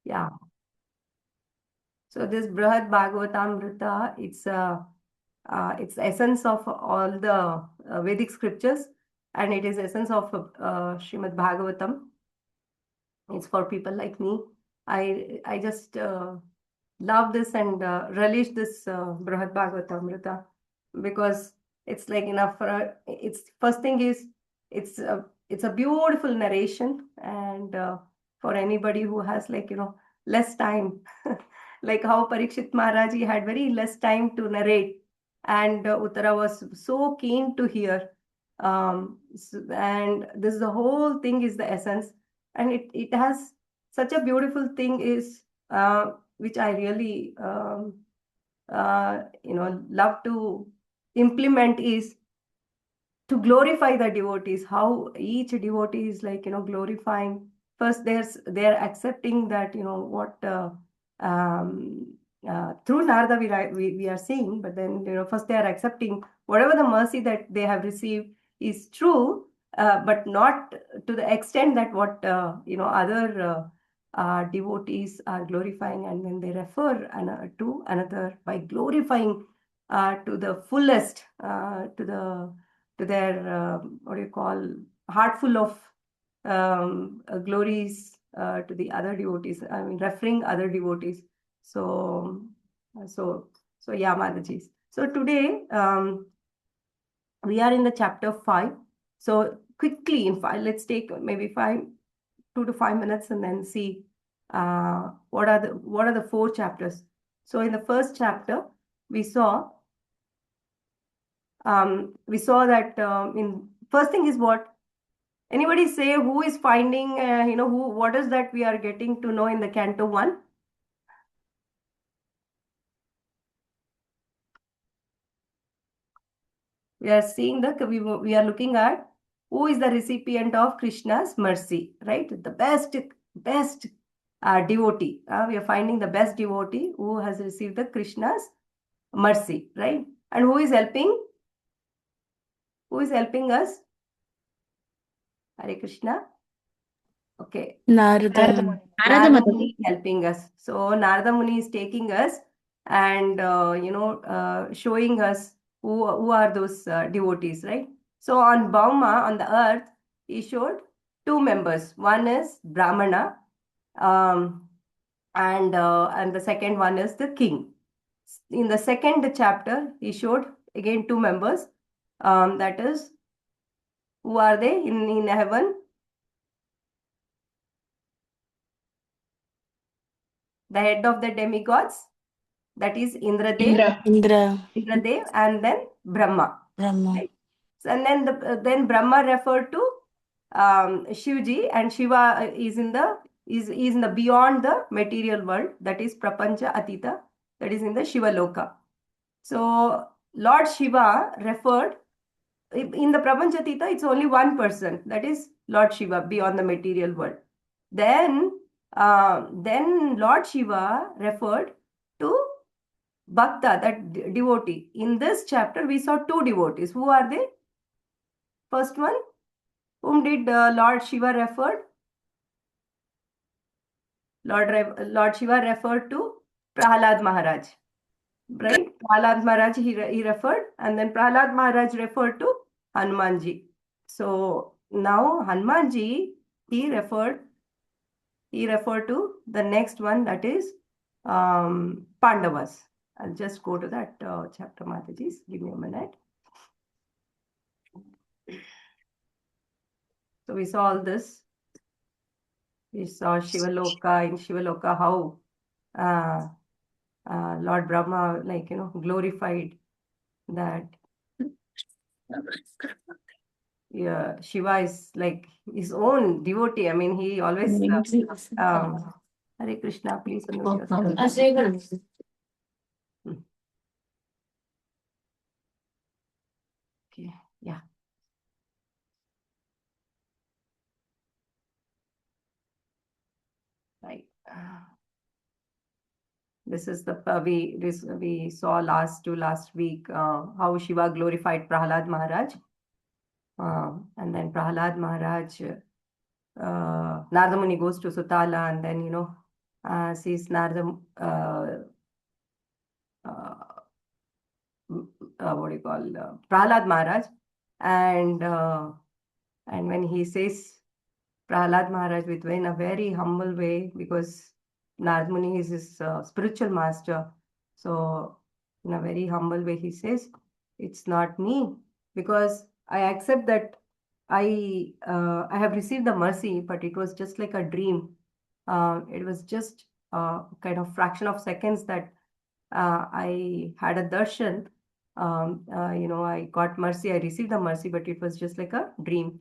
Yeah. So this Brhad Bhagavatamrita, it's essence of all the Vedic scriptures, and it is essence of Srimad Bhagavatam. It's for people like me. I just love this and relish this Brihad Bhagavatamrita because it's like enough for it's first thing is it's a beautiful narration and for anybody who has like less time like how Parikshit Maharaj he had very less time to narrate and Uttara was so keen to hear and this the whole thing is the essence and it has such a beautiful thing is which I really love to implement is to glorify the devotees. How each devotee is like glorifying. First, they're accepting that what through Narada we are seeing, but then first they are accepting whatever the mercy that they have received is true, but not to the extent that what other devotees are glorifying, and then they refer to another by glorifying to the fullest to their what do you call heart full of glories to the other devotees. I mean, referring other devotees. So, so yeah, Mataji. So today we are in the chapter 5. So quickly in 5, let's take maybe 2 to 5 minutes and then see what are the 4 chapters. So in the first chapter, we saw that in first thing is what anybody say who is finding what is that we are getting to know in the canto 1. We are seeing we are looking at who is the recipient of Krishna's mercy, right? The best devotee. We are finding the best devotee who has received the Krishna's mercy, right? And who is helping? Who is helping us? Hare Krishna. Okay. Narada. Narada Muni is helping us. So Narada Muni is taking us and showing us who are those devotees, right? So on Bauma, on the earth, he showed 2 members. One is Brahmana, um, and the second one is the king. In the second chapter, he showed again 2 members. That is, who are they in heaven? The head of the demigods, that is Indradev. Indra. Indradev and then Brahma. Brahma. Right? So, and then Brahma referred to Shivji, and Shiva is in the beyond the material world, that is Prapancha Atita, that is in the Shiva Loka. So Lord Shiva referred in the Prapancha Atita, it's only one person, that is Lord Shiva beyond the material world. Then Lord Shiva referred to Bhakta, that devotee. In this chapter, we saw 2 devotees. Who are they? First one, whom did Lord Shiva referred? Lord Shiva referred to Prahalad Maharaj. Right? Prahalad Maharaj, he referred, and then Prahalad Maharaj referred to Hanumanji. So now Hanumanji, he referred to the next one, that is Pandavas. I'll just go to that chapter, Mataji. Give me a minute. So we saw all this. We saw Shivaloka, in Shivaloka how Lord Brahma glorified that Shiva is like his own devotee. I mean, he always Hare Krishna, please unmute yourself. Okay, yeah. Right. This is the we saw last week how Shiva glorified Prahalad Maharaj, and then Prahalad Maharaj, Narada Muni goes to Sutala, and then sees Narada, uh, what do you call, Prahlad Maharaj, and when he says Prahlad Maharaj with in a very humble way, because Narad Muni is his spiritual master. So in a very humble way, he says, "It's not me, because I accept that I have received the mercy, but it was just like a dream. It was just kind of fraction of seconds that I had a darshan. I got mercy. I received the mercy, but it was just like a dream,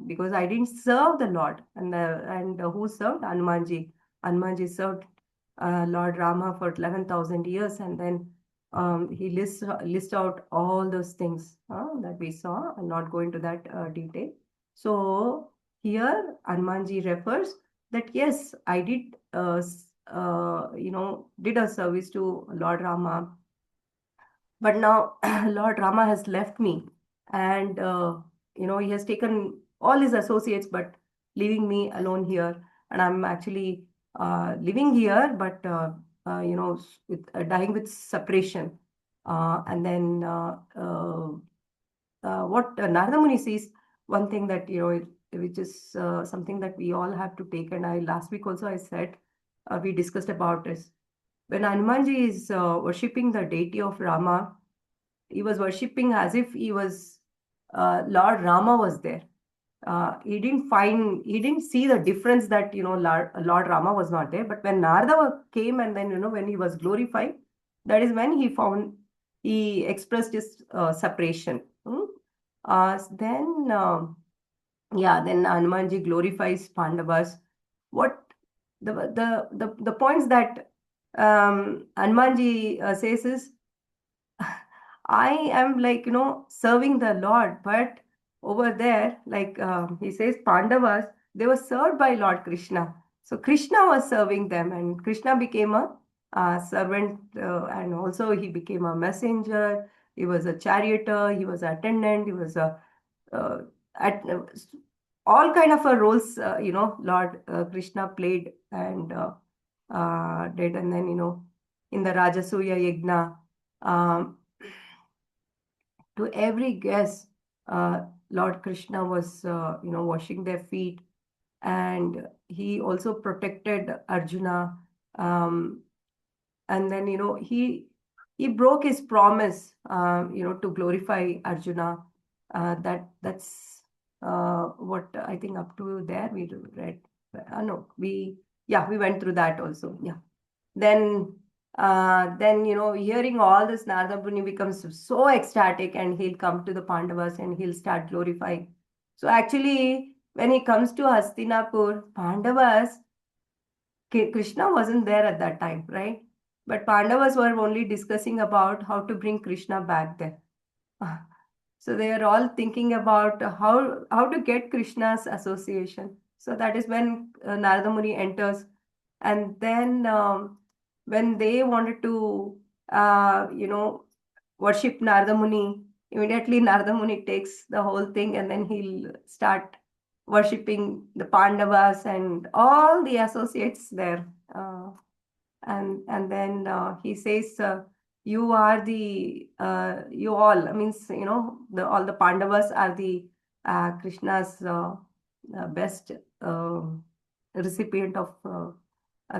because I didn't serve the Lord. And who served? Hanumanji. Hanumanji served Lord Rama for 11,000 years, and then he list out all those things that we saw. I'll not go into that detail. So here Hanumanji refers that yes, I did did a service to Lord Rama, but now Lord Rama has left me, and he has taken all his associates, but leaving me alone here, and I'm actually living here, but dying with separation. And then what Narada Muni sees, one thing that which is something that we all have to take, and I last week also I said, we discussed about is when Hanumanji is worshipping the deity of Rama, he was worshipping as if he was Lord Rama was there. He didn't see the difference that Lord Rama was not there. But when Narada came, and then when he was glorified, that is when he expressed his separation. Then then Hanumanji glorifies Pandavas. What the points that Hanumanji says is, I am like, serving the Lord, but over there, like he says, Pandavas, they were served by Lord Krishna. So Krishna was serving them, and Krishna became a servant, and also he became a messenger. He was a charioteer, he was attendant, he was a uh, at all kind of a roles, Lord Krishna played and did. And then, in the Rajasuya Yagna, um, to every guest, Lord Krishna was, washing their feet, and he also protected Arjuna. Um, and then, he broke his promise, to glorify Arjuna. That's what I think up to there we read. No, we went through that also. Yeah. Then hearing all this, Narada Muni becomes so ecstatic, and he'll come to the Pandavas and he'll start glorifying. So actually, when he comes to Hastinapur, Pandavas, Krishna wasn't there at that time, right? But Pandavas were only discussing about how to bring Krishna back there. So they are all thinking about how to get Krishna's association. So that is when Narada Muni enters, and then when they wanted to worship Narada Muni, immediately Narada Muni takes the whole thing, and then he'll start worshipping the Pandavas and all the associates there. And then he says, you are the you all, means, the all the Pandavas are the Krishna's best recipient of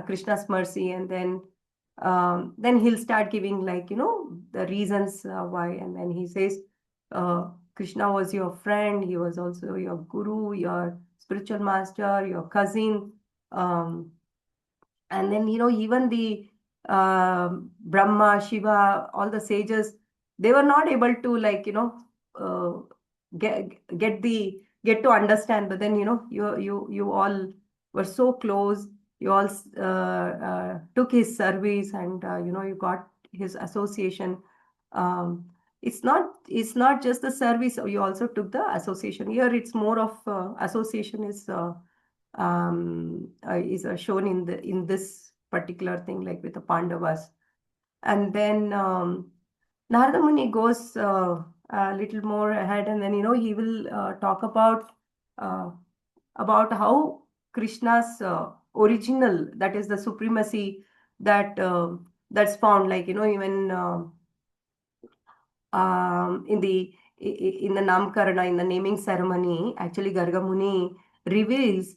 Krishna's mercy. And then he'll start giving, like, the reasons why. And then he says, Krishna was your friend, he was also your guru, your spiritual master, your cousin. And then, even the Brahma, Shiva, all the sages, they were not able to, like, uh, get to understand. But then, you all were so close. You all took his service, and you got his association. um, it's not just the service, you also took the association. Here it's more of association is shown in this particular thing, like with the Pandavas. And then Narada Muni goes a little more ahead, and then he will talk uh, about how Krishna's original, that is the supremacy that that's found, like, even in the Namkarana, in the naming ceremony, actually Gargamuni reveals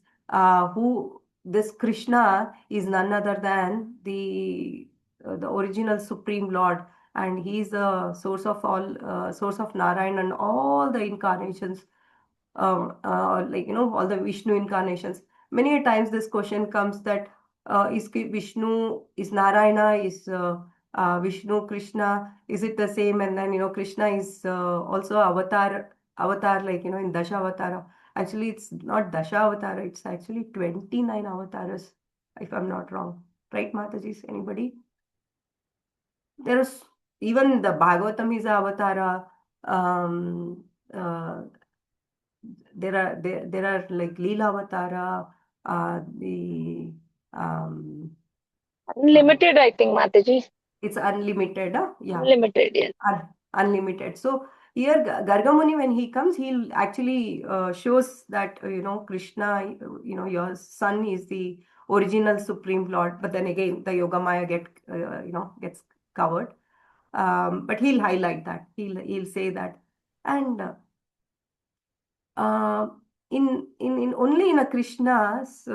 who this Krishna is, none other than the original Supreme Lord, and he is the source of all, source of Narayan and all the incarnations, like, all the Vishnu incarnations. Many a times this question comes that Vishnu, is Narayana, is Vishnu, Krishna, is it the same? And then, Krishna is also avatar, like, in Dasha Avatara. Actually, it's not Dasha Avatara, it's actually 29 avatars, if I'm not wrong. Right, Mataji? Anybody? There's even the Bhagavatam is a avatara. Um, uh, there are like Leela Avatara, the um, uh, Unlimited, I think, Mataji. it's unlimited, yeah, Unlimited, yes. unlimited. So here Gargamuni, when he comes, he'll actually shows that Krishna, your son is the original Supreme Lord. But then again, the Yoga Maya gets covered. But he'll highlight that. He'll say that, and uh, in only in a Krishna's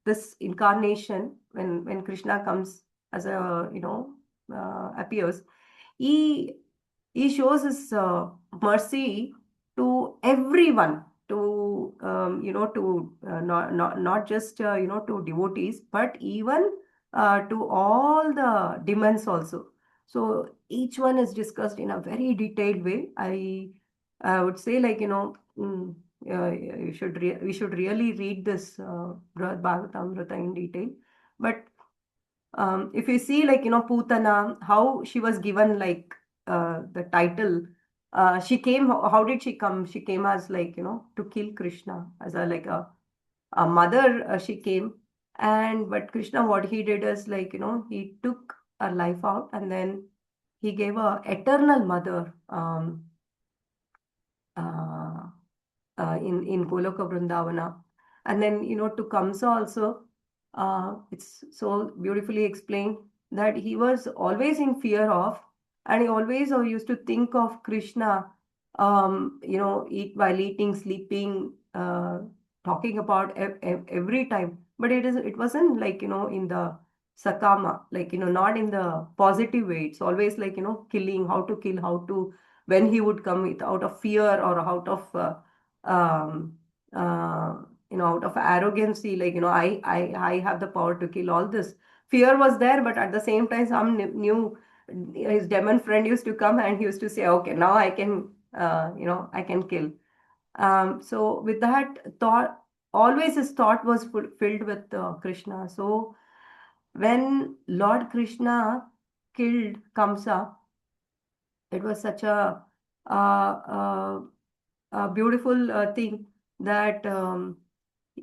this incarnation, when Krishna comes as a appears, he he shows his mercy to everyone, to not just to devotees, but even to all the demons also. So each one is discussed in a very detailed way. I would say, like, we should really read this Brhad Bhagavatam in detail. But if you see, like, Putana, how she was given, like, the title, she came. How did she come? She came as, like, to kill Krishna, as a, like, a mother. She came, and but Krishna, what he did is, like, he took her life out, and then he gave a eternal mother. Uh, in Goloka Vrindavana. And then, to Kamsa also, it's so beautifully explained that he was always in fear of, and he always used to think of Krishna, eat while eating, sleeping, talking about every time. But it wasn't like, in the Sakama, like, not in the positive way. It's always like, killing, how to kill, how to, when he would come with, out of fear or out of um, uh, out of arrogancy, like, I have the power to kill all this. Fear was there, but at the same time, some new his demon friend used to come, and he used to say, okay, now I can, I can kill. So with that thought, always his thought was filled with Krishna. So when Lord Krishna killed Kamsa, it was such uh, uh, a beautiful thing that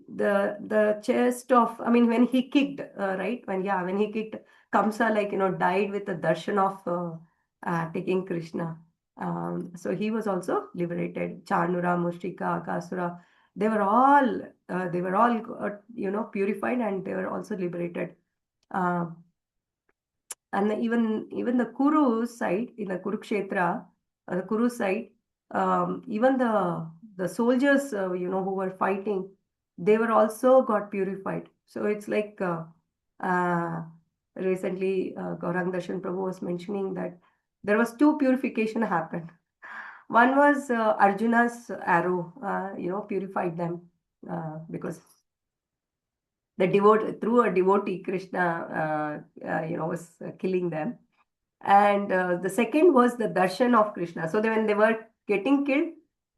the chest of, I mean, when he kicked, right, when he kicked, Kamsa, like, died with the darshan of taking Krishna. So he was also liberated. Chanura, Mushtika, Akasura, they were all purified, and they were also liberated. Uh, and even the Kuru side, in the Kurukshetra, the Kuru side, even the soldiers, who were fighting, they were also got purified. So it's like, uh, recently, Gaurang Darshan Prabhu was mentioning that there was two purification happened. One was Arjuna's arrow, purified them, because the devote through a devotee, Krishna, was killing them. And the second was the darshan of Krishna. So when they were getting killed,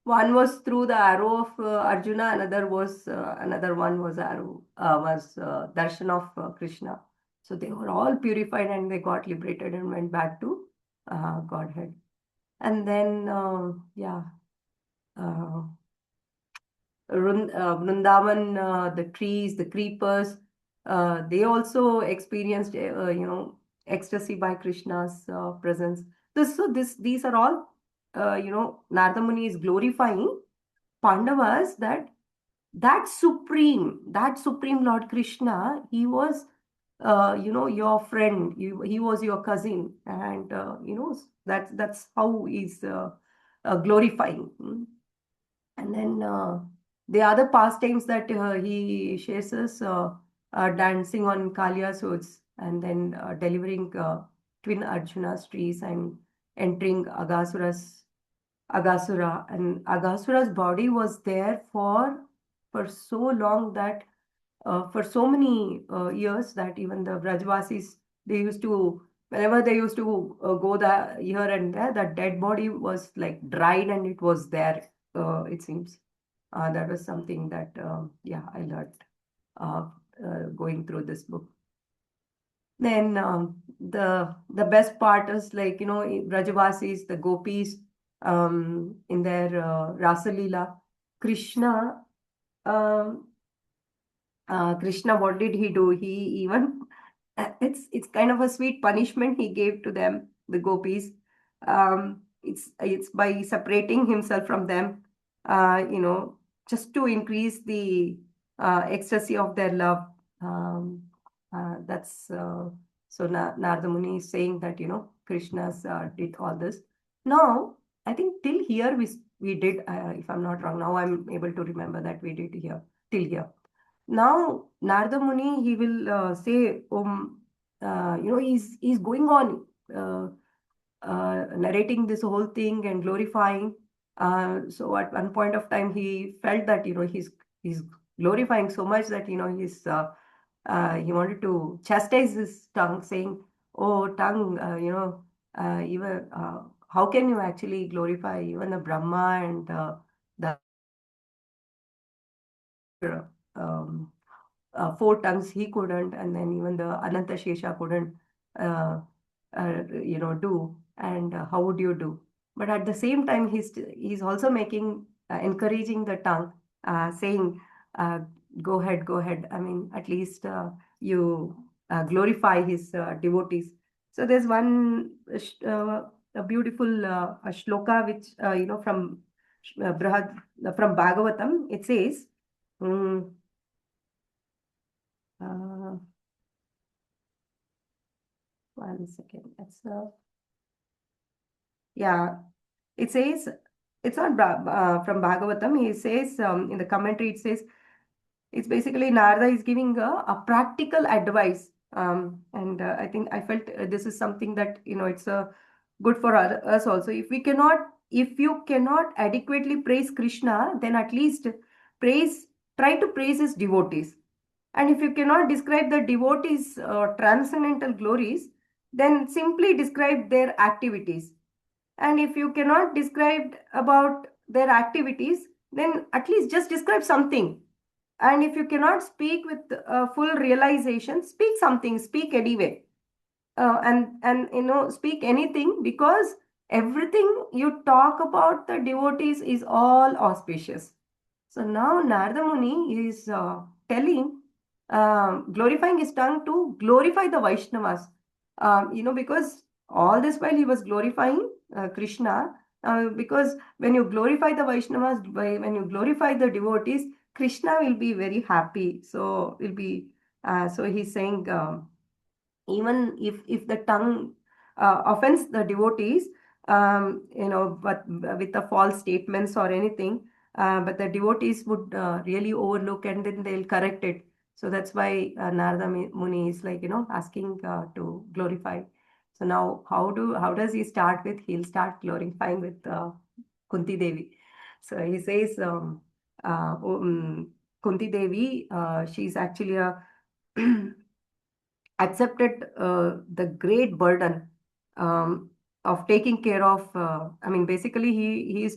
one was through the arrow of Arjuna, another one was darshan of Krishna. So they were all purified, and they got liberated and went back to Godhead. And then, yeah. Uh, Vrindavan, the trees, the creepers, they also experienced, ecstasy by Krishna's presence. These are all, Narada Muni is glorifying Pandavas, that that supreme Lord Krishna, he was, your friend. He was your cousin, and that's how he's glorifying. And then the other pastimes that he shares is dancing on Kalyasuds, and then delivering twin Arjuna's trees, and entering Agasura. And Agasura's body was there for so long that for so many years that even the Brajvasis, they used to, whenever they used to go here and there, that dead body was like dried and it was there, it seems. That was something that, yeah, I learned uh, going through this book. Then the best part is, like, Brajavasis, the gopis, in their Rasa Leela, Krishna. Um, Krishna, what did he do? He even it's kind of a sweet punishment he gave to them, the gopis. It's by separating himself from them, just to increase the ecstasy of their love. Um, that's so Narada Muni is saying that Krishna's did all this. Now I think till here we did. If I'm not wrong, now I'm able to remember that we did here till here. Now, Narada Muni, he will say, he's going on narrating this whole thing and glorifying. So at one point of time, he felt that he's glorifying so much that he wanted to chastise his tongue, saying, "Oh, tongue, even how can you actually glorify even the Brahma and the um, four tongues he couldn't, and then even the Ananta Shesha couldn't, uh, do. And how would you do? But at the same time, he's also making encouraging the tongue, saying, uh, go ahead. I mean, at least you glorify his devotees." So there's one a beautiful a shloka which from Bhagavatam. It says. mm, uh, One second. Yeah, it says, it's not from Bhagavatam. He says, in the commentary, it says, it's basically Narada is giving a practical advice. And I think I felt this is something that, it's good for us also. If you cannot adequately praise Krishna, then at least praise, try to praise his devotees. And if you cannot describe the devotees' transcendental glories, then simply describe their activities. And if you cannot describe about their activities, then at least just describe something. And if you cannot speak with full realization, speak something, speak anyway. And speak anything, because everything you talk about the devotees is all auspicious. So now Narada Muni is telling, glorifying his tongue to glorify the Vaishnavas. Because all this while he was glorifying Krishna, because when you glorify the Vaishnavas, when you glorify the devotees, Krishna will be very happy. So he's saying, even if the tongue offends the devotees, but with the false statements or anything, but the devotees would really overlook, and then they'll correct it. So that's why Narada Muni is, like, asking to glorify. So now how does he start with? He'll start glorifying with Kunti Devi. So he says, Kunti Devi, she's actually a accepted the great burden of taking care of. I mean, basically, he's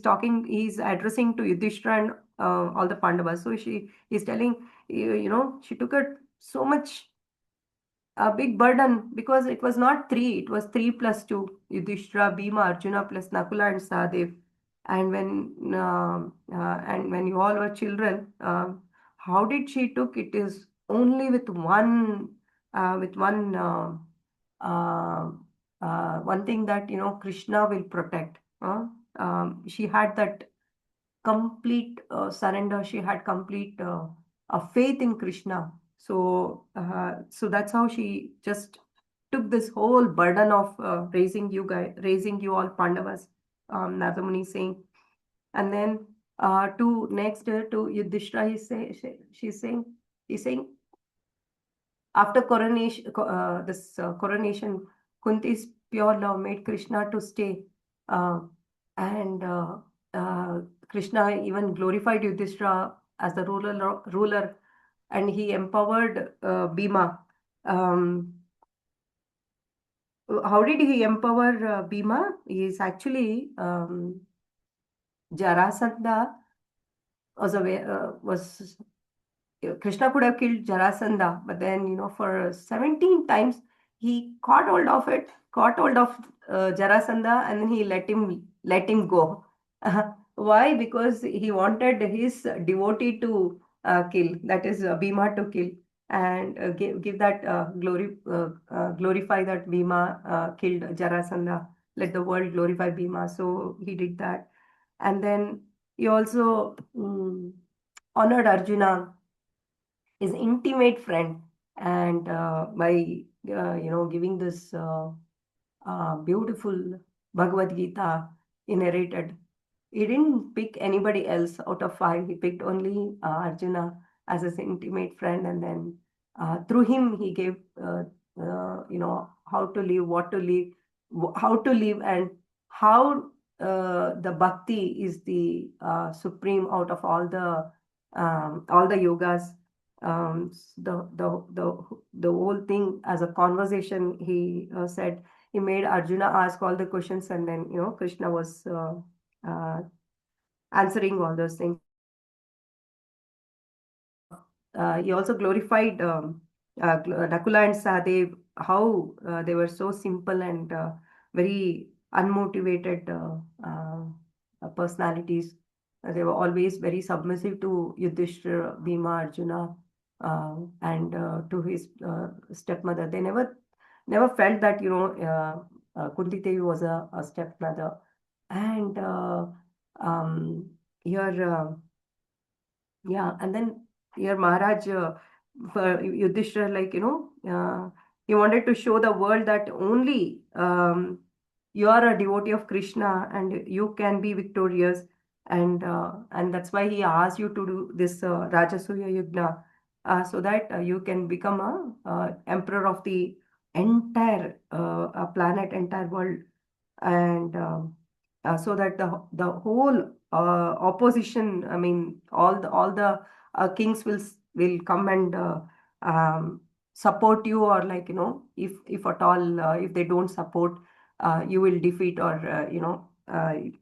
addressing to Yudhishthira and all the Pandavas. So he's telling, she took it so much a big burden, because it was not three, it was three plus two: Yudhishthira, Bhima, Arjuna, plus Nakula and Sahadev. And when you all were children, how did she took it is only with one thing, that Krishna will protect. She had that complete surrender. She had complete faith in Krishna. So that's how she just took this whole burden of raising you all Pandavas. Nagamuni saying, and then to next to Yudhishthira, she's saying, he's saying after coronation, Kunti's pure love made Krishna to stay, uh, and uh, Krishna even glorified Yudhishthira as the ruler, and he empowered Bhima. Um, how did he empower Bhima? He is actually Jarasandha was Krishna could have killed Jarasandha, but then, for 17 times he caught hold of Jarasandha, and then he let him go. Why? Because he wanted his devotee to kill, that is Bhima to kill, and give that glorify that Bhima killed Jarasandha. Let the world glorify Bhima. So he did that, and then he also honored Arjuna, his intimate friend, and by giving this beautiful Bhagavad Gita inherited. He didn't pick anybody else out of five. He picked only Arjuna as his intimate friend, and then through him he gave how to live, what to live, how to live, and how the bhakti is the supreme out of all the yogas. The whole thing as a conversation. He said he made Arjuna ask all the questions, and then Krishna was uh, answering all those things. He also glorified Nakula and Sahadev, how they were so simple and very unmotivated personalities. They were always very submissive to Yudhishthira, Bhima, Arjuna, and to his stepmother. They never felt that Kunti Devi was a stepmother. And um, here. Yeah, and then here Maharaj, for Yudhishthira, he wanted to show the world that only you are a devotee of Krishna and you can be victorious, and that's why he asked you to do this Rajasuya Yugna, so that you can become a emperor of the entire planet, entire world, and so that the whole opposition, I mean, all the kings will come and support you, or if at all if they don't support, you will defeat, or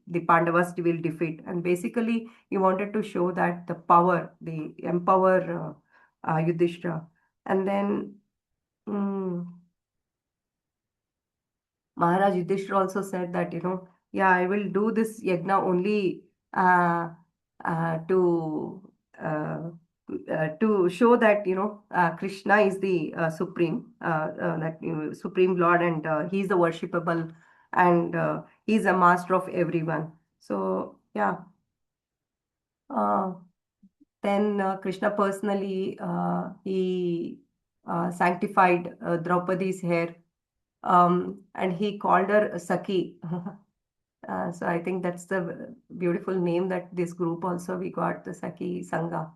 the Pandavas will defeat. And basically he wanted to show that the empower Yudhishthira. And then mm, Maharaj Yudhishthira also said that, yeah, I will do this yajna only uh, to to show that, Krishna is the supreme Lord, and he's the worshipable, and he's a master of everyone. So yeah, uh, then Krishna personally he sanctified Draupadi's hair, and he called her Saki. So I think that's the beautiful name that this group also we got, the Saki Sangha.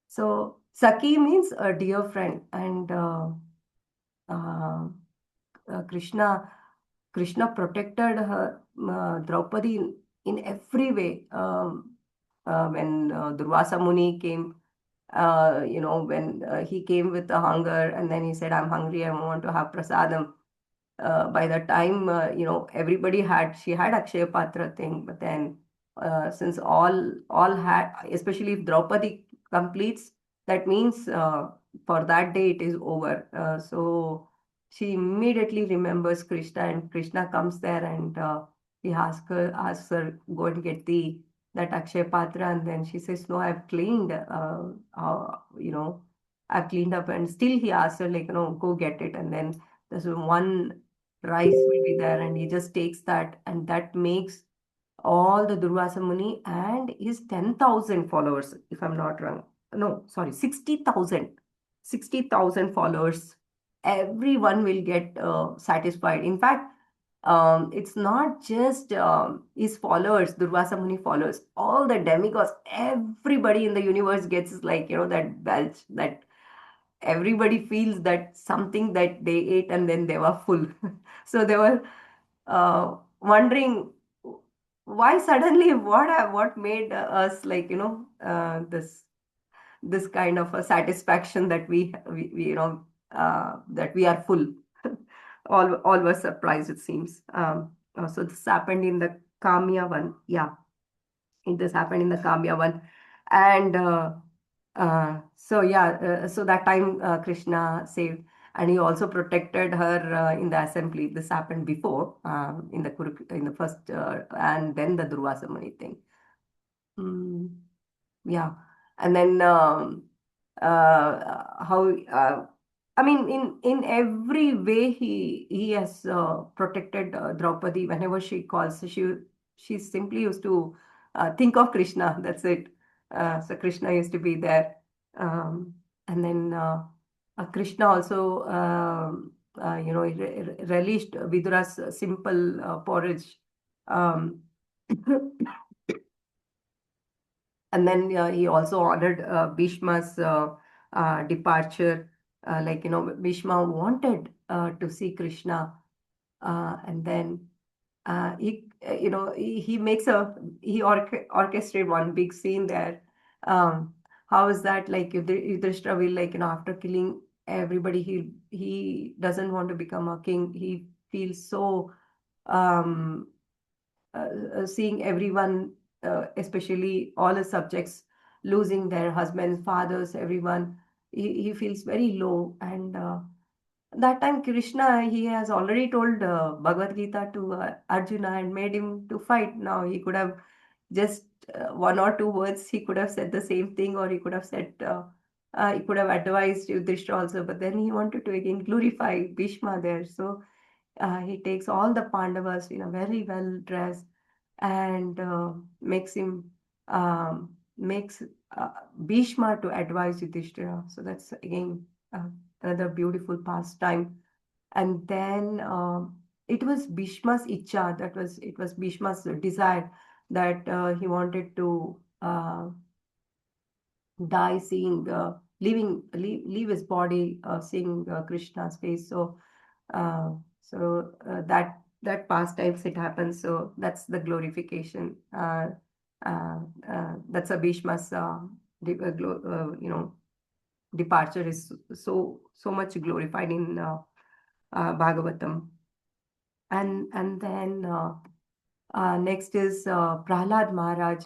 So Saki means a dear friend, and uh, Krishna protected her, Draupadi, in every way. When Durvasa Muni came, when he came with the hunger, and then he said, "I'm hungry. I want to have prasadam." By the time everybody she had Akshaya Patra thing, but then since all had, especially if Draupadi completes, that means for that day it is over. So she immediately remembers Krishna, and Krishna comes there, and he asks her, go and get the that Akshaya Patra, and then she says, no, I've cleaned, I've cleaned up, and still he asks her, like, go get it. And then there's one rice will be there, and he just takes that, and that makes all the Durvasa Muni and his 10,000 followers, if I'm not wrong. No, sorry, 60,000. 60,000 followers. Everyone will get satisfied. In fact, it's not just his followers, Durvasa Muni followers, all the demigods, everybody in the universe gets like, that belch, that everybody feels that something that they ate and then they were full. So they were wondering why suddenly what made us like, this kind of a satisfaction that we that we are full. All were surprised, it seems. So this happened in the Kamya one. Yeah, this happened in the Kamya one. And so yeah, so that time Krishna saved, and he also protected her in the assembly. This happened before in the in the first, and then the Durvasa Muni thing. Mm, yeah, and then how I mean, in every way he has protected Draupadi. Whenever she calls, she simply used to think of Krishna. That's it. So Krishna used to be there, and then Krishna also relished Vidura's simple porridge. Um, and then he also ordered Bhishma's departure. Like, Bhishma wanted to see Krishna, and then he makes he orchestrated one big scene there. Um, how is that? Like, Yudhishthira will, like, after killing everybody, he doesn't want to become a king. He feels so um, seeing everyone, especially all his subjects, losing their husbands, fathers, everyone. He feels very low. And that time, Krishna, he has already told Bhagavad Gita to Arjuna and made him to fight. Now, he could have just one or two words, he could have said the same thing, or he could have said, he could have advised Yudhishthira also, but then he wanted to again glorify Bhishma there. So he takes all the Pandavas, very well dressed, and makes Bhishma to advise Yudhishthira. So that's again another beautiful pastime. And then it was Bhishma's icha, it was Bhishma's desire that he wanted to die seeing, leave his body seeing Krishna's face. So that pastimes it happens. So that's the glorification. That's a Bhishma's departure is so much glorified in Bhagavatam. And then next is Prahlad Maharaj.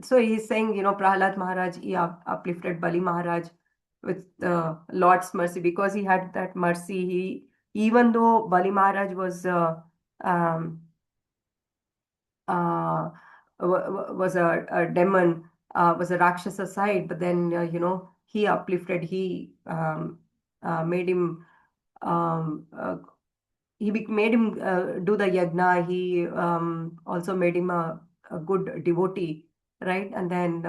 So he's saying, Prahlad Maharaj, he uplifted Bali Maharaj with Lord's mercy, because he had that mercy. Even though Bali Maharaj was um, uh, was a demon, was a Rakshasa side, but then he uplifted. He made him made him do the yagna. He also made him a good devotee, right? And then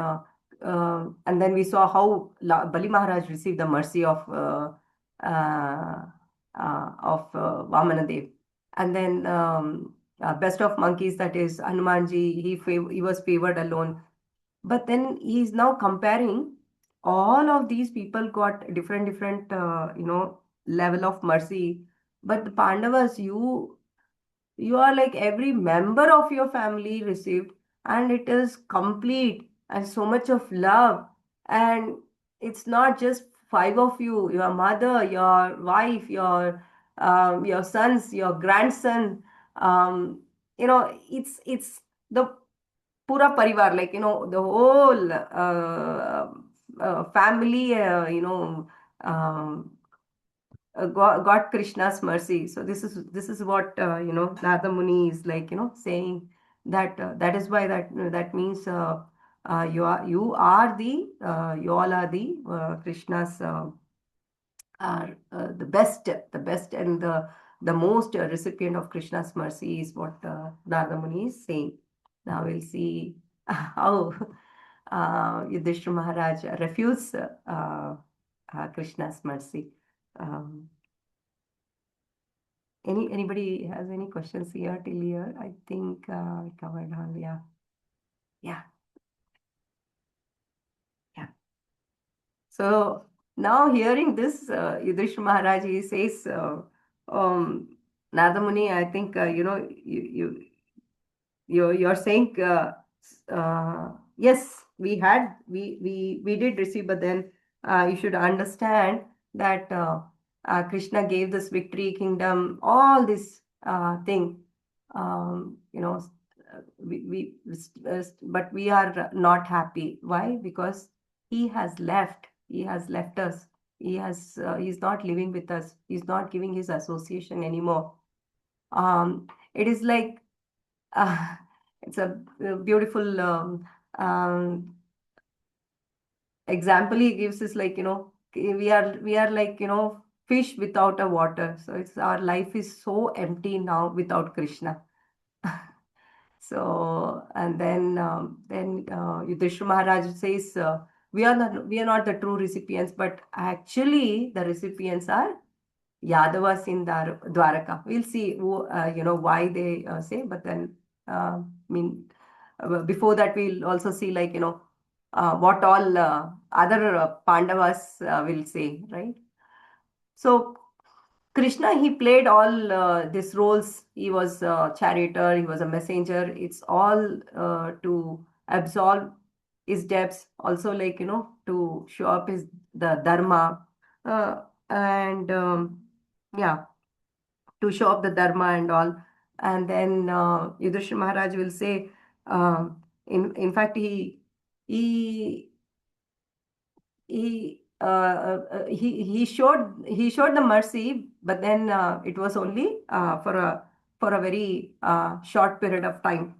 we saw how Bali Maharaj received the mercy Vamana Dev. And then best of monkeys, that is Hanumanji, he was favored alone. But then he's now comparing all of these people got different level of mercy. But the Pandavas, you are like every member of your family received, and it is complete and so much of love. And it's not just five of you, your mother, your wife, your sons, your grandson. It's the pura parivar, like, the whole family, got Krishna's mercy. So this is what Narada Muni is like, saying that that is why that means you all are the Krishna's are the best, and the the most recipient of Krishna's mercy is what Narada Muni is saying. Now we'll see how Yudhishthira Maharaj refused Krishna's mercy. Um, anybody has any questions here till here? I think we covered all. Yeah, yeah, yeah. So now hearing this, Yudhishthira Maharaj, he says, Narada Muni, I think you're saying yes, we did receive, but then you should understand that Krishna gave this victory, kingdom, all this thing. You know, but we are not happy. Why? Because he has left. He has left us. He's not living with us. He's not giving his association anymore. It is like uh, it's a beautiful example he gives is like, we are like, fish without a water. So it's our life is so empty now without Krishna. So and then Yudhishthira Maharaj says, we are not the true recipients, but actually the recipients are Yadavas in Dwaraka. We'll see why they say, but then before that we'll also see, like, what all other Pandavas will say, right? So Krishna, he played all these roles. He was a charioteer, he was a messenger. It's all to absolve his debts, also, like, to show up his the dharma, and yeah, to show up the dharma and all. And then Yudhishthira Maharaj will say, in fact, he he showed the mercy, but then it was only for a very short period of time.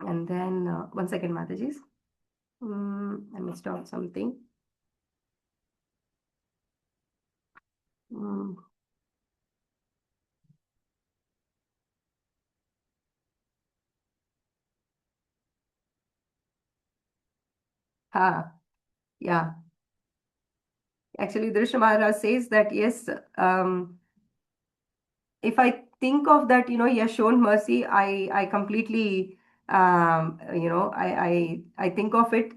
And then one second, Mataji. I missed out something. Mm, yeah. Actually, Drishna Maharaj says that yes, if I think of that, he has shown mercy, I completely, I think of it.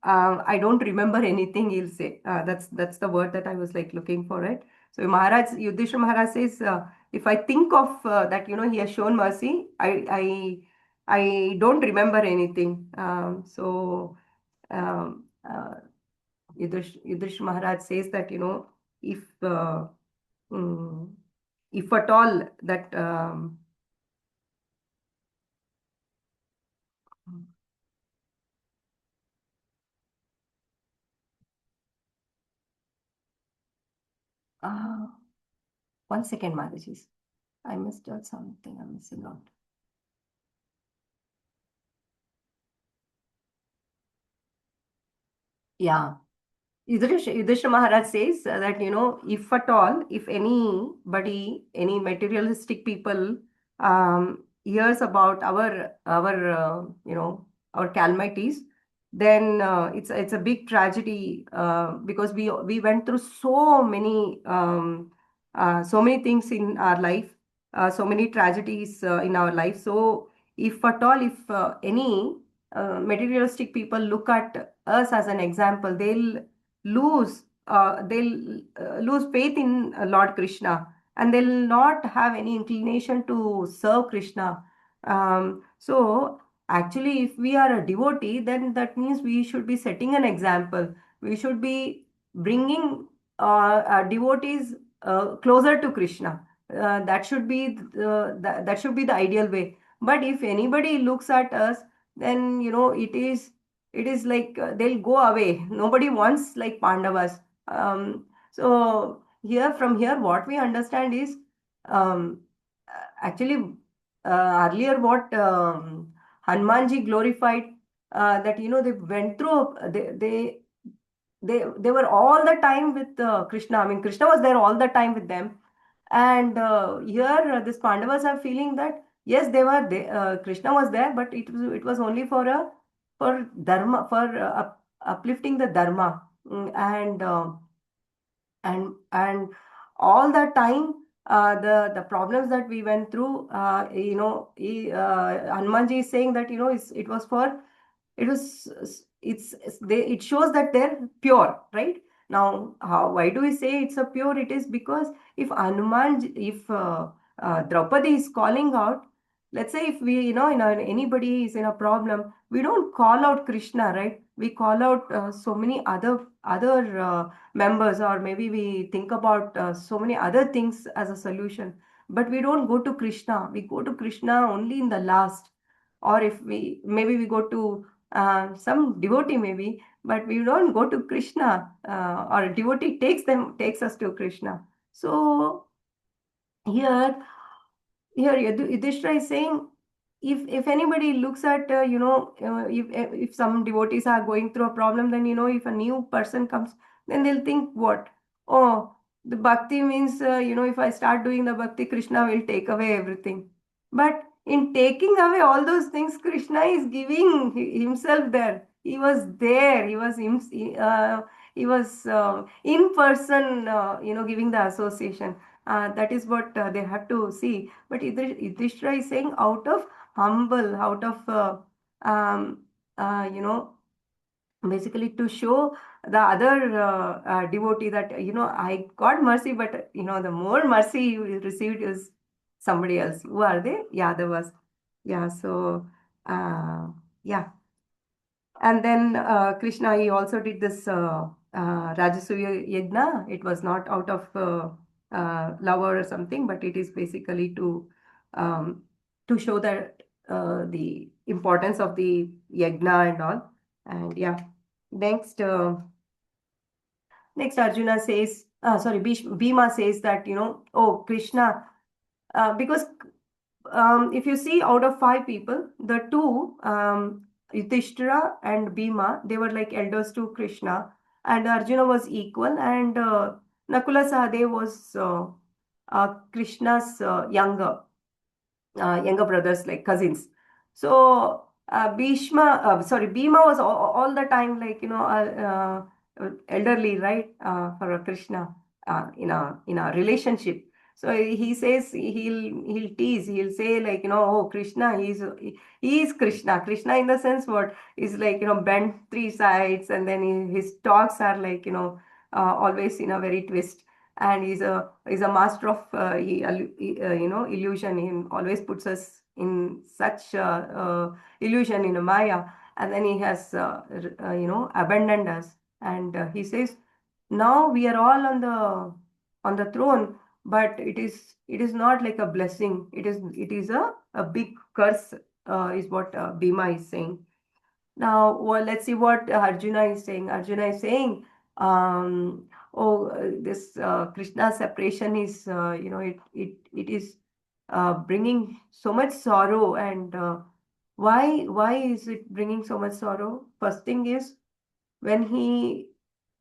I don't remember anything he'll say. That's the word that I was like looking for it. So Yudhishthira Maharaj says, if I think of that, he has shown mercy, I don't remember anything. Yudhishthira Maharaj says that, if mm, if at all that uh, one second, Mataji. I missed out something. I'm missing out. Yeah. Yudhishthira Maharaj says that, if at all, if anybody, any materialistic people hears about our calamities, then it's a big tragedy, because we went through so many things in our life, so many tragedies in our life. So if at all, if any materialistic people look at us as an example, they'll lose faith in Lord Krishna, and they'll not have any inclination to serve Krishna. So actually, if we are a devotee, then that means we should be setting an example. We should be bringing devotees closer to Krishna. That should be the ideal way. But if anybody looks at us, then it is like they'll go away. Nobody wants like Pandavas. So from here, what we understand is, actually, earlier what Hanumanji glorified, that they went through, they were all the time with Krishna. I mean, Krishna was there all the time with them, And here these Pandavas are feeling that yes, they were there, Krishna was there, but it was only for dharma, for uplifting the dharma. And all that time, the problems that we went through, Hanumanji is saying that it was for, it shows that they're pure, right? Now why do we say it's a pure? It is because if Draupadi is calling out, let's say if we, anybody is in a problem, we don't call out Krishna, right? We call out so many other members, or maybe we think about so many other things as a solution, but we don't go to Krishna. We go to Krishna only in the last, or if we, maybe we go to some devotee maybe, but we don't go to Krishna, or a devotee takes us to Krishna. So here Yudhishthira is saying, if anybody looks at, if some devotees are going through a problem, then if a new person comes, then they'll think what? Oh, the bhakti means, if I start doing the bhakti, Krishna will take away everything. But in taking away all those things, Krishna is giving himself there. He was there. He was in person, giving the association. That is what they have to see. But Yudhishthira is saying, out of humble, out of um, you know, basically to show the other devotee that, I got mercy, but the more mercy you received is somebody else. Who are they? Yadavas. Yeah. So yeah. And then Krishna, he also did this Rajasuya Yajna. It was not out of love or something, but it is basically um, to show that the importance of the yajna and all. And yeah, next, next Arjuna says, sorry, Bhima says that, oh Krishna, because if you see, out of five people, the two, Yudhishthira and Bhima, they were like elders to Krishna, and Arjuna was equal, and Nakula Sahadev was Krishna's younger brothers, like cousins. So Bhima was all the time, like, elderly, right, for a Krishna, in a relationship. So he says, he'll tease, he'll say, like, oh Krishna, he is Krishna. Krishna in the sense, what is, like, bent three sides, and then his talks are like, always in a very twist. And he's a master of illusion. He always puts us in such illusion, in a maya, and then he has abandoned us. And he says, now we are all on the throne, but it is not like a blessing. It is a big curse, is what Bhima is saying. Now, well, let's see what Arjuna is saying. Arjuna is saying, this Krishna separation is, it is bringing so much sorrow. And why is it bringing so much sorrow? First thing is, when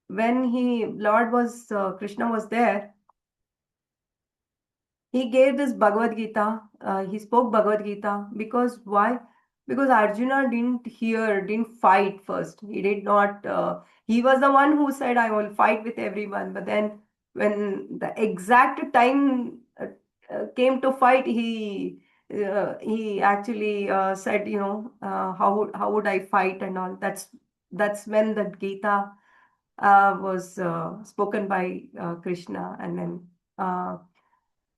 Lord was, Krishna was there, he gave this Bhagavad Gita. He spoke Bhagavad Gita, because why? Because Arjuna didn't fight first. He did not. He was the one who said, "I will fight with everyone." But then, when the exact time came to fight, he actually said, how would I fight and all. That's when the Gita was spoken by Krishna, and then.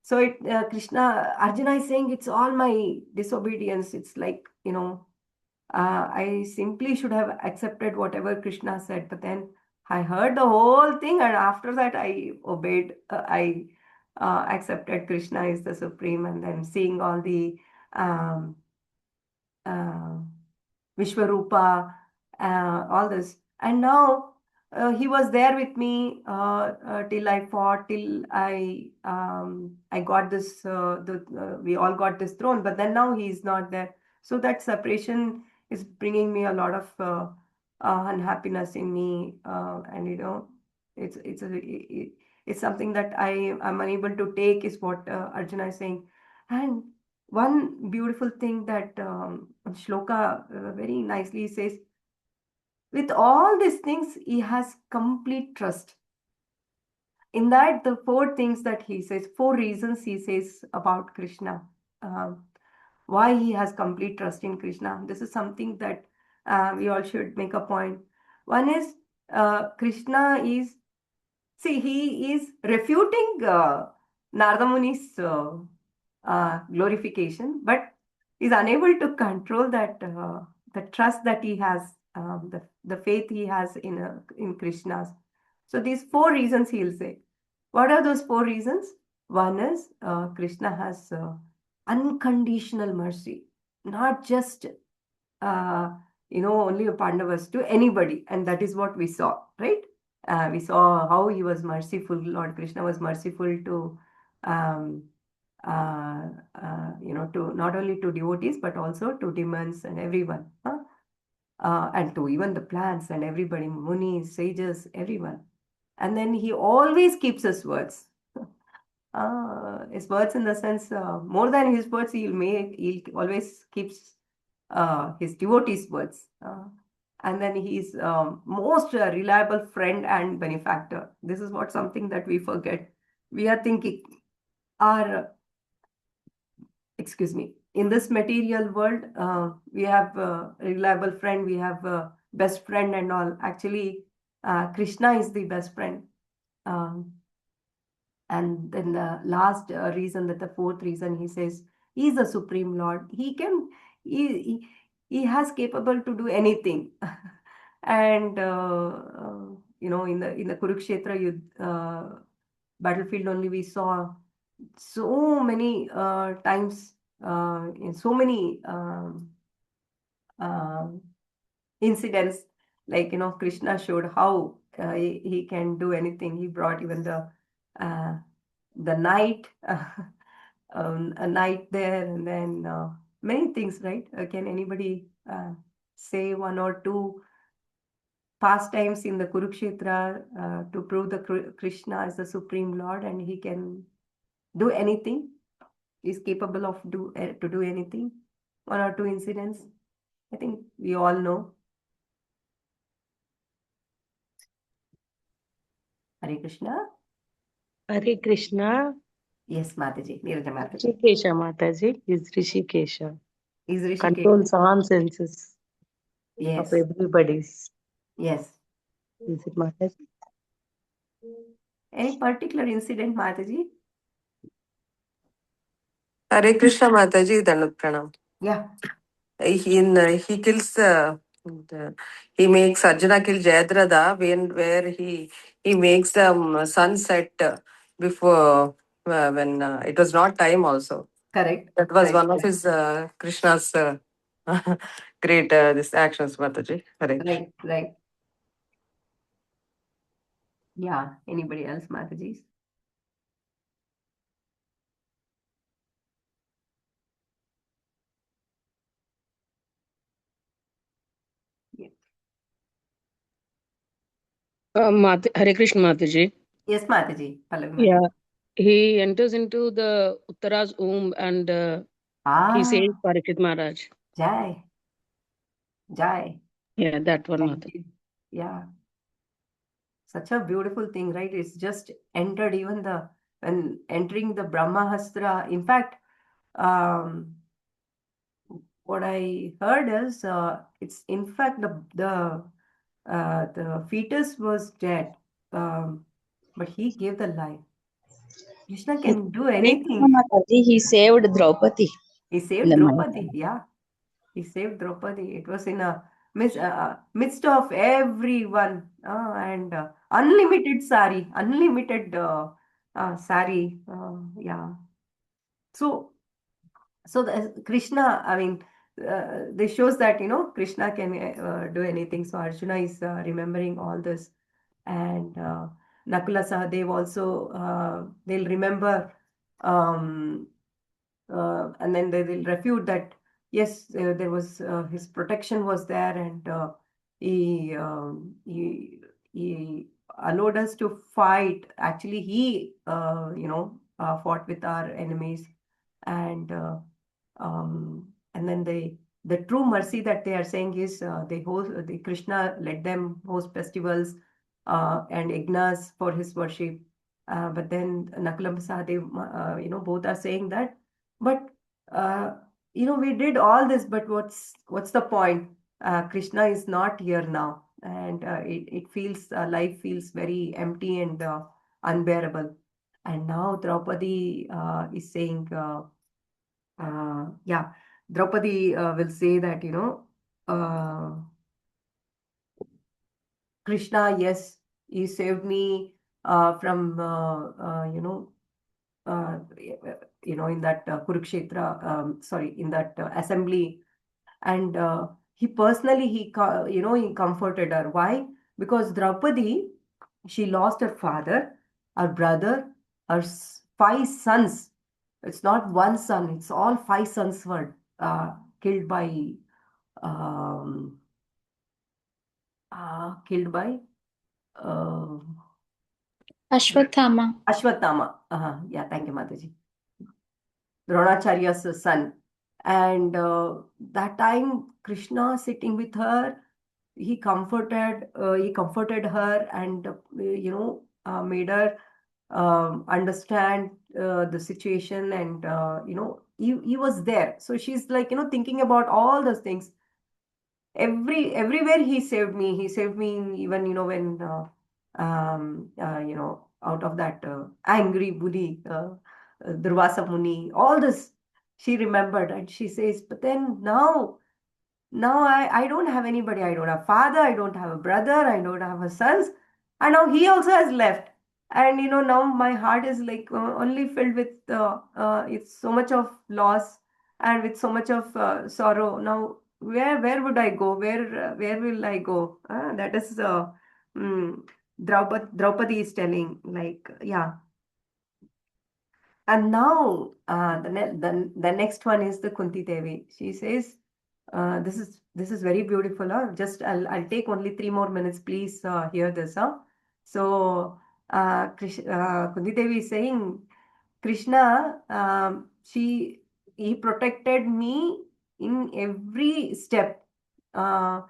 So Krishna, Arjuna is saying, it's all my disobedience. It's like, I simply should have accepted whatever Krishna said, but then I heard the whole thing, and after that I obeyed. I accepted Krishna is the supreme, and then seeing all the um, uh, Vishwarupa, all this. And now he was there with me till I fought, till I got this, we all got this throne, but then now he's not there. So that separation is bringing me a lot of unhappiness in me. And it's something that I'm unable to take, is what Arjuna is saying. And one beautiful thing that Shloka very nicely says, with all these things, he has complete trust. In that, the four things that he says, four reasons he says about Krishna, um, why he has complete trust in Krishna. This is something that we all should make a point. One is Krishna is, see, he is refuting Narada Muni's glorification, but is unable to control that the trust that he has, the faith he has in Krishna's. So these four reasons he'll say. What are those four reasons? One is Krishna has unconditional mercy, not just only a Pandavas, to anybody, and that is what we saw, right? We saw how he was merciful. Lord Krishna was merciful to, um, to not only to devotees but also to demons and everyone, huh? And to even the plants and everybody, munis, sages, everyone. And then he always keeps his words. His words in the sense, more than his words, he'll always keeps his devotees' words. And then he's most reliable friend and benefactor. This is what something that we forget. We are thinking our, excuse me, in this material world, we have a reliable friend, we have a best friend and all. Actually, Krishna is the best friend. Um, and then the last reason, that the fourth reason, he says, he's the supreme lord. He has capable to do anything. And in the Kurukshetra battlefield only, we saw so many times, in so many uh, incidents, like, Krishna showed how he can do anything. He brought even the night, a night there, and then many things, right? Can anybody say one or two pastimes in the Kurukshetra to prove the Krishna is the supreme lord and he can do anything, is capable of to do anything? One or two incidents, I think we all know. Hare Krishna. Hare Krishna. Yes, Mataji, Niraja Mataji. Rishikesha Mataji is Rishikesha. Is Rishikesh? Controls all senses of Yes, everybody's. yes. Is it Mataji? Any particular incident, Mataji? Hare Krishna Mataji, Danut Pranam. Yeah, He kills he makes Arjuna kill Jayadratha where he makes the sunset before when it was not time also. correct. That was Right, one of his Krishna's great this actions, Mataji. Hare. right, right. Yeah. Anybody else, Mataji? Yeah. Hare Krishna Mataji. Yes, Mataji. Pallavi Yeah. Mataji. He enters into the Uttara's womb and he says Ah, Parikshit Maharaj. Jai, Jai. Yeah, that one Thank Mataji. you. Yeah, such a beautiful thing, right? It's just entered, even when entering the Brahmahastra. In fact, um, what I heard is, it's in fact the fetus was dead, but he gave the life. Krishna can do Hare Krishna anything. Mataji, he saved Draupadi He in saved the Draupadi. Mahabharata. Yeah, he saved Draupadi. It was in a midst of everyone, and unlimited sari, unlimited sari. Yeah. So, the Krishna, I mean, this shows that, Krishna can do anything. So Arjuna is remembering all this, and Nakula Sahadev also, they'll remember, um, and then they will refute that, yes, there was his protection was there, and he allowed us to fight. Actually, he, fought with our enemies, and and then the true mercy that they are saying is the Krishna let them host festivals and yagnas for his worship. But then Nakalam Sahadev, both are saying that, but uh, we did all this, but what's the point? Krishna is not here now, and it feels life feels very empty and unbearable. And now Draupadi is saying, yeah, Draupadi will say that, Krishna, yes, he saved me from, in that Kurukshetra, sorry, in that assembly. And he personally, he comforted her. Why? Because Draupadi, she lost her father, her brother, her five sons. It's not one son, it's all five sons were killed by um, killed by uh, Ashwathama. Ashwatthama. Yeah, thank you, Mataji. Dronacharya's son. And that time, Krishna sitting with her, he comforted her, and made her understand the situation, and he was there. So she's like, thinking about all those things. Everywhere he saved me, even when out of that angry bully, Durvasa Muni, all this she remembered, and she says, but then now I don't have anybody. I don't have father. I don't have a brother. I don't have a sons. And now he also has left. And now my heart is like only filled with it's so much of loss and with so much of sorrow. Now where would I go? Where will I go? That is mm, Draupadi is telling, like, yeah. And now the next one is the Kunti Devi. She says, this is very beautiful. Huh? Just I'll take only 3 more minutes. Please hear this. Huh? So Kunti Devi is saying, Krishna, he protected me in every step. Uh,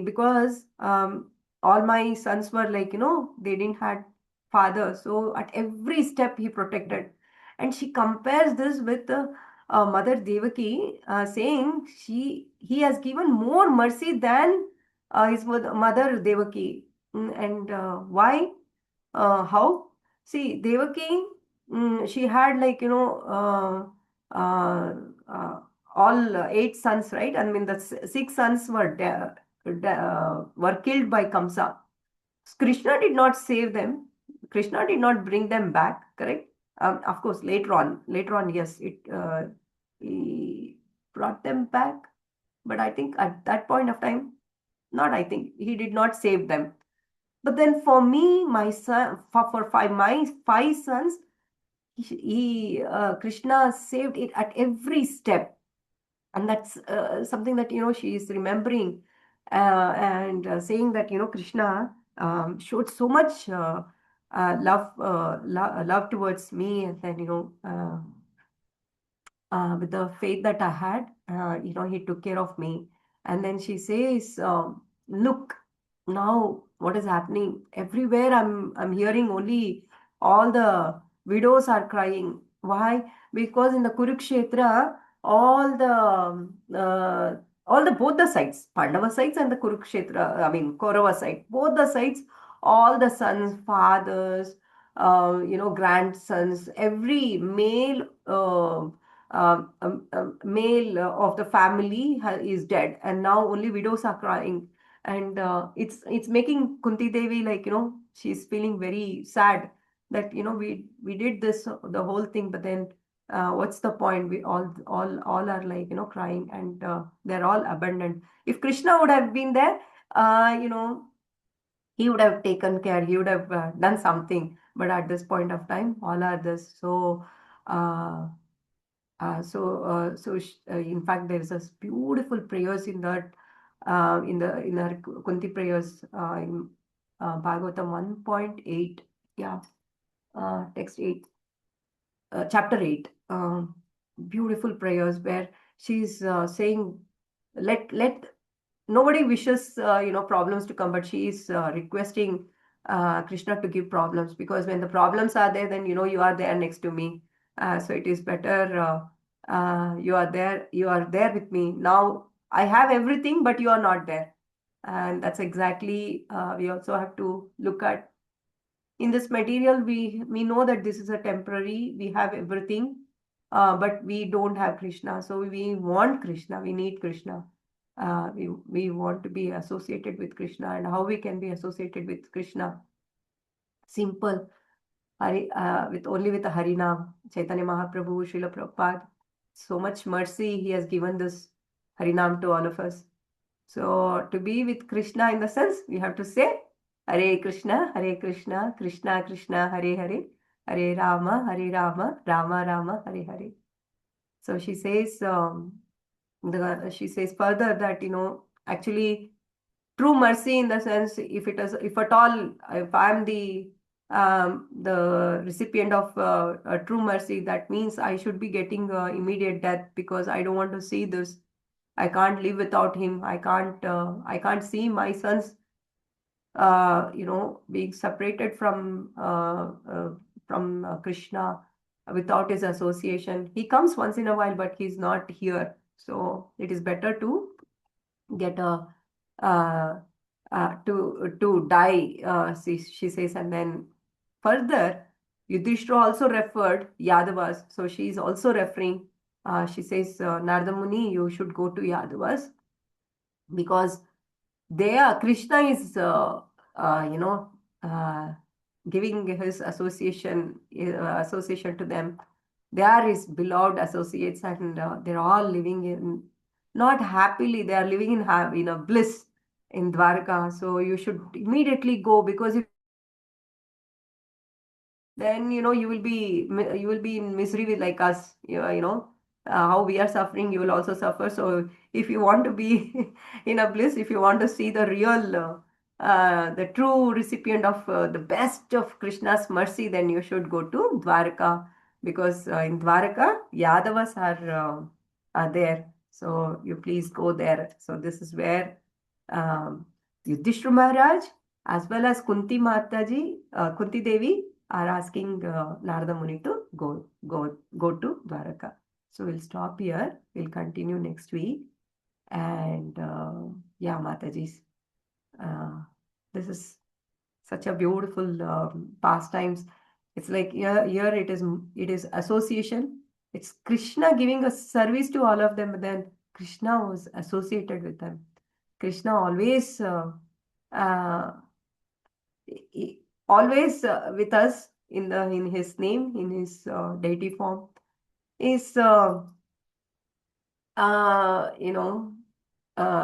because all my sons were like, they didn't had father, so at every step he protected. And she compares this with mother Devaki, saying he has given more mercy than his mother Devaki. And why? How? See, Devaki, she had like, all 8 sons, right? I mean, the 6 sons were killed by Kamsa. Krishna did not save them. Krishna did not bring them back, correct? Of course, later on, yes, he brought them back. But I think at that point of time, not I think, he did not save them. But then for me, my son, for my 5 sons, Krishna saved it at every step. And that's something that, she is remembering, and saying that, Krishna showed so much love towards me. And then, with the faith that I had, he took care of me. And then she says, "Look, now what is happening? Everywhere I'm hearing only all the widows are crying. Why? Because in the Kurukshetra, all the both the sides, Pandava sides and the Kurukshetra, I mean Kaurava side, both the sides, all the sons, fathers, grandsons, every male." Male of the family is dead, and now only widows are crying. And it's making Kunti Devi, like, she's feeling very sad that, we did this, the whole thing, but then what's the point? We all are like, crying, and they're all abandoned. If Krishna would have been there, he would have taken care, he would have done something. But at this point of time, all are this. So uh, in fact, there is a beautiful prayers in that, in our Kunti prayers. Bhagavatam 1.8. Yeah, text 8, chapter 8. Beautiful prayers where she's saying, let nobody wishes problems to come, but she is requesting Krishna to give problems, because when the problems are there, then you are there next to me. So it is better, you are there with me now. I have everything, but you are not there. And that's exactly, we also have to look at in this material. We know that this is a temporary, we have everything, but we don't have Krishna. So we want Krishna, we need Krishna. We want to be associated with Krishna. And how we can be associated with Krishna? Simple. With the Harinam. Chaitanya Mahaprabhu, Srila Prabhupada, so much mercy he has given this Harinam to all of us. So to be with Krishna, in the sense, we have to say Hare Krishna, Krishna Krishna, Hare Hare, Hare Rama, Rama Rama, Hare Hare. So she says, she says further that actually true mercy, in the sense, if at all, if I'm the recipient of a true mercy, that means I should be getting immediate death, because I don't want to see this. I can't live without him. I can't see my sons being separated from Krishna without his association. He comes once in a while, but he's not here. So it is better to get a to die, she says. And then further, Yudhishthira also referred Yadavas. So she is also referring. She says, Narada Muni, you should go to Yadavas, because there Krishna is giving his association to them. They are his beloved associates, and they're all living in, not happily, they are living in a bliss in Dwarka. So you should immediately go, because if then you will be in misery with, like us. How we are suffering, you will also suffer. So if you want to be in a bliss, if you want to see the real the true recipient of the best of Krishna's mercy, then you should go to Dwarka, because in Dwarka Yadavas are there. So you please go there. So this is where Yudhishthira Maharaj as well as Kunti Mataji, Kunti Devi, are asking Narada Muni to go to Dwaraka. So we'll stop here. We'll continue next week. And yeah, Matajis, this is such a beautiful pastimes. It's like here it is association. It's Krishna giving a service to all of them, but then Krishna was associated with them. Krishna always always with us in his name, in his deity form, is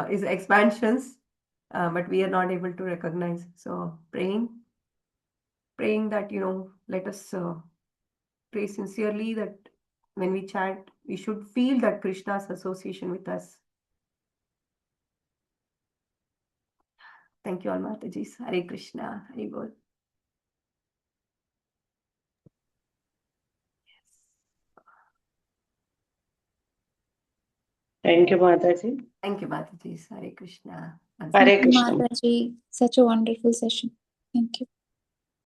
is expansions, but we are not able to recognize. So praying that let us pray sincerely, that when we chant, we should feel that Krishna's association with us. Thank you all, Matajis. Hare Krishna, Hare Bol. Thank you, Mataji. Thank you, Matajis. Hare Krishna. Hare Krishna. Mataji, such a wonderful session. Thank you.